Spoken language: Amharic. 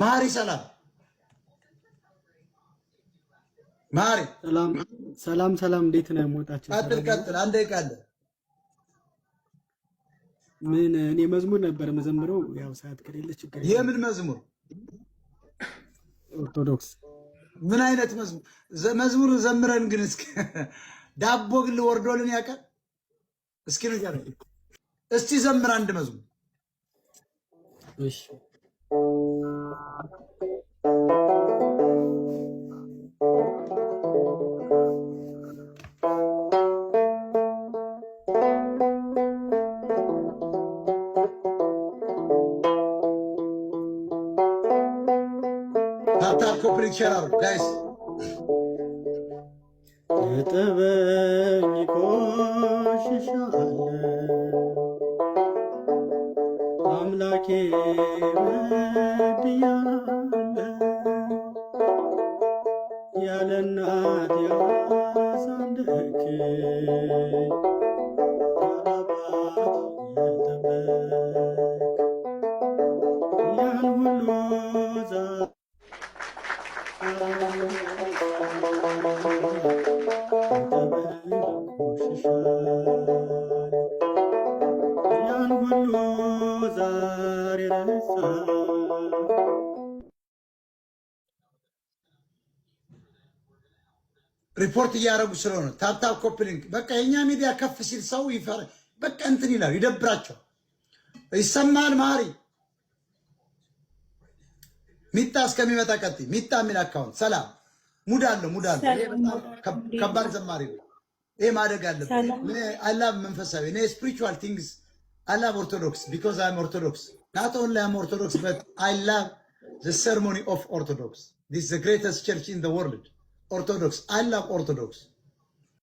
ማሪ ሰላም ማሪ ሰላም እንዴት ነው ሞታችን? ቀጥል አንዴ ቃል ምን እኔ መዝሙር ነበር መዘምረው ያው ሰዓት ከሌለ ችግር የለም። የምን መዝሙር? ኦርቶዶክስ። ምን አይነት መዝሙር? መዝሙር ዘምረን ግን እስኪ ዳቦ ግን ወርዶልን ያውቃል? እስኪ ንገረኝ እስቲ ዘምር አንድ መዝሙር። እሺ ኮፕሪቸር ጋይስ እጠበኝ ቆሽሻለሁ አምላኬ በድያለሁ ያለ እናት ያሳደገኝ ያለ አባት ያጠበቅ ያን ሁሉ ያን ሁሉ ዛሬ ረሳ። ሪፖርት እያደረጉ ስለሆነ ታፕታፕ ኮፕሊንግ በቃ የኛ ሚዲያ ከፍ ሲል ሰው ይፈር በቃ እንትን ይላል ይደብራቸው ይሰማል። ማሪ ሚጣ እስከሚመጣ ቀጥይ ሚጣ የሚል አካውንት ሰላም ሙድ አለው ከባድ ዘማሪ ነው። ይሄ ማደግ አለበት። አላህ መንፈሳዊ እኔ ስፒሪቹዋል ቲንግስ አላህ ኦርቶዶክስ because I'm Orthodox not only I'm Orthodox but I love the ceremony of Orthodox. This is the greatest church in the world. Orthodox I love Orthodox